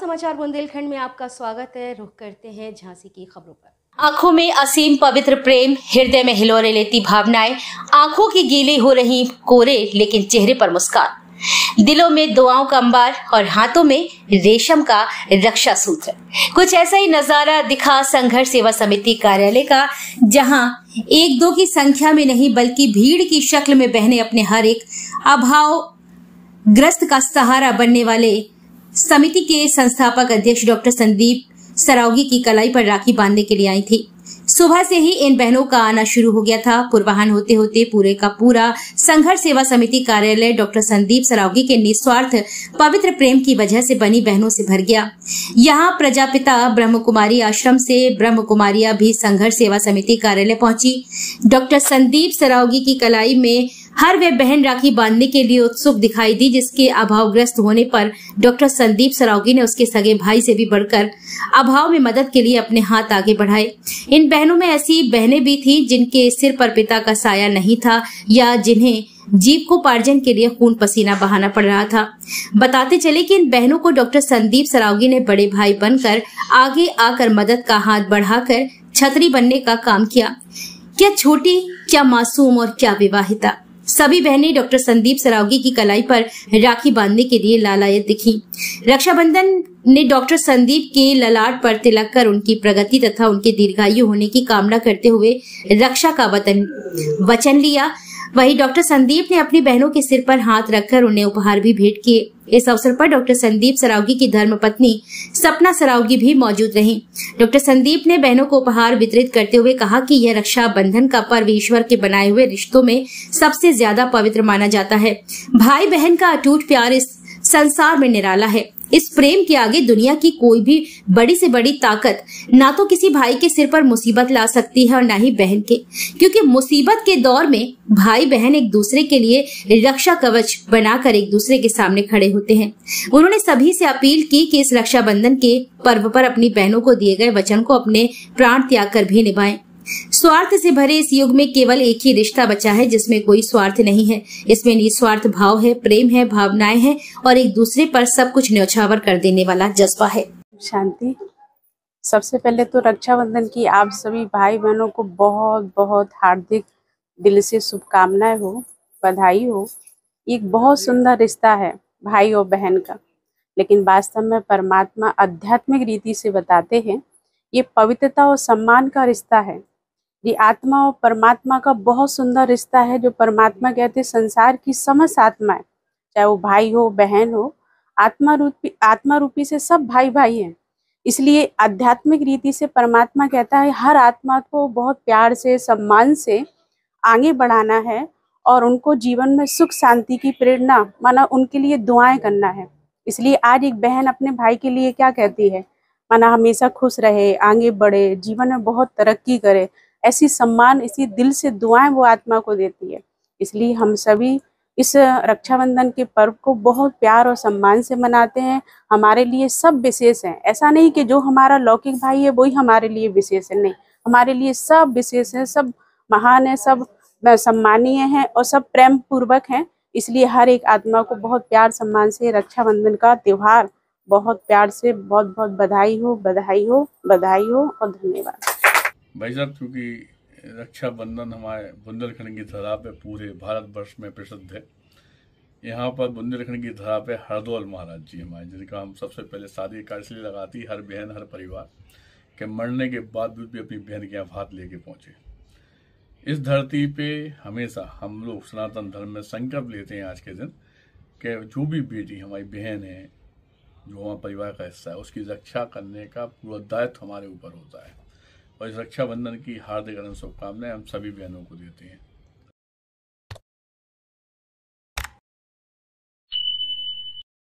समाचार बुंदेलखंड में आपका स्वागत है। रुख करते हैं झांसी की खबरों पर। आंखों में असीम पवित्र प्रेम, हृदय में हिलोरे लेती भावनाएं, आंखों की गीली हो रही कोरे लेकिन चेहरे पर मुस्कान, दिलों में दुआओं का अंबार और हाथों में रेशम का रक्षा सूत्र। कुछ ऐसा ही नजारा दिखा संघर्ष सेवा समिति कार्यालय का, जहां एक दो की संख्या में नहीं बल्कि भीड़ की शक्ल में बहने अपने हर एक अभावग्रस्त का सहारा बनने वाले समिति के संस्थापक अध्यक्ष डॉक्टर संदीप सरावगी की कलाई पर राखी बांधने के लिए आई थी। सुबह से ही इन बहनों का आना शुरू हो गया था। पूर्वाह्न होते होते पूरे का पूरा संघर्ष सेवा समिति कार्यालय डॉक्टर संदीप सरावगी के निस्वार्थ पवित्र प्रेम की वजह से बनी बहनों से भर गया। यहाँ प्रजापिता ब्रह्म कुमारी आश्रम से ब्रह्म कुमारियां भी संघर्ष सेवा समिति कार्यालय पहुंची। डॉक्टर संदीप सरावगी की कलाई में हर वे बहन राखी बांधने के लिए उत्सुक दिखाई दी, जिसके अभावग्रस्त होने पर डॉक्टर संदीप सरावगी ने उसके सगे भाई से भी बढ़कर अभाव में मदद के लिए अपने हाथ आगे बढ़ाए। इन बहनों में ऐसी बहनें भी थी जिनके सिर पर पिता का साया नहीं था या जिन्हें जीविकोपार्जन के लिए खून पसीना बहाना पड़ रहा था। बताते चले कि इन बहनों को डॉक्टर संदीप सरावगी ने बड़े भाई बनकर आगे आकर मदद का हाथ बढ़ाकर छतरी बनने का काम किया। क्या छोटी, क्या मासूम और क्या विवाहिता, सभी बहनें डॉक्टर संदीप सरावगी की कलाई पर राखी बांधने के लिए लालायत दिखी। रक्षाबंधन ने डॉक्टर संदीप के ललाट पर तिलक कर उनकी प्रगति तथा उनके दीर्घायु होने की कामना करते हुए रक्षा का वचन लिया। वहीं डॉक्टर संदीप ने अपनी बहनों के सिर पर हाथ रखकर उन्हें उपहार भी भेंट किए। इस अवसर पर डॉक्टर संदीप सरावगी की धर्मपत्नी सपना सरावगी भी मौजूद रहीं। डॉक्टर संदीप ने बहनों को उपहार वितरित करते हुए कहा कि यह रक्षा बंधन का पर्व ईश्वर के बनाए हुए रिश्तों में सबसे ज्यादा पवित्र माना जाता है। भाई बहन का अटूट प्यार इस संसार में निराला है। इस प्रेम के आगे दुनिया की कोई भी बड़ी से बड़ी ताकत ना तो किसी भाई के सिर पर मुसीबत ला सकती है और ना ही बहन के, क्योंकि मुसीबत के दौर में भाई बहन एक दूसरे के लिए रक्षा कवच बनाकर एक दूसरे के सामने खड़े होते हैं। उन्होंने सभी से अपील की कि इस रक्षाबंधन के पर्व पर अपनी बहनों को दिए गए वचन को अपने प्राण त्याग कर भी निभाएं। स्वार्थ से भरे इस युग में केवल एक ही रिश्ता बचा है जिसमें कोई स्वार्थ नहीं है। इसमें निस्वार्थ भाव है, प्रेम है, भावनाएं हैं और एक दूसरे पर सब कुछ न्यौछावर कर देने वाला जज्बा है। शांति। सबसे पहले तो रक्षाबंधन की आप सभी भाई बहनों को बहुत बहुत हार्दिक दिल से शुभकामनाएं हो, बधाई हो। एक बहुत सुंदर रिश्ता है भाई और बहन का, लेकिन वास्तव में परमात्मा आध्यात्मिक रीति से बताते हैं ये पवित्रता और सम्मान का रिश्ता है। ये आत्मा और परमात्मा का बहुत सुंदर रिश्ता है, जो परमात्मा कहते हैं संसार की समस्त आत्माएं, चाहे वो भाई हो बहन हो, आत्मा रूपी से सब भाई भाई हैं। इसलिए आध्यात्मिक रीति से परमात्मा कहता है हर आत्मा को बहुत प्यार से, सम्मान से आगे बढ़ाना है और उनको जीवन में सुख शांति की प्रेरणा, माना उनके लिए दुआएं करना है। इसलिए आज एक बहन अपने भाई के लिए क्या कहती है, माना हमेशा खुश रहे, आगे बढ़े, जीवन में बहुत तरक्की करे, ऐसी सम्मान, इसी दिल से दुआएं वो आत्मा को देती है। इसलिए हम सभी इस रक्षाबंधन के पर्व को बहुत प्यार और सम्मान से मनाते हैं। हमारे लिए सब विशेष हैं। ऐसा नहीं कि जो हमारा लौकिक भाई है वही हमारे लिए विशेष है, नहीं, हमारे लिए सब विशेष हैं, सब महान है, सब सम्मानीय हैं और सब प्रेम पूर्वक हैं। इसलिए हर एक आत्मा को बहुत प्यार सम्मान से रक्षाबंधन का त्योहार बहुत प्यार से बहुत बहुत बधाई हो, बधाई हो, बधाई हो और धन्यवाद। भाई साहब, चूँकि रक्षाबंधन हमारे बुंदेलखंड की धरा पे पूरे भारतवर्ष में प्रसिद्ध है। यहाँ पर बुंदेलखंड की धरा पे हरदौल महाराज जी हमारे, जिनका हम सबसे पहले शादी का इसलिए लगाती, हर बहन हर परिवार के मरने के बाद भी अपनी बहन के यहाँ हाथ लेके पहुँचे। इस धरती पे हमेशा हम लोग सनातन धर्म में संकल्प लेते हैं आज के दिन कि जो भी बेटी हमारी बहन है, जो हमारे परिवार का हिस्सा है, उसकी रक्षा करने का पूरा दायित्व हमारे ऊपर होता है। और इस रक्षाबंधन की हार्दिक शुभकामनाएं हम सभी बहनों को देते हैं।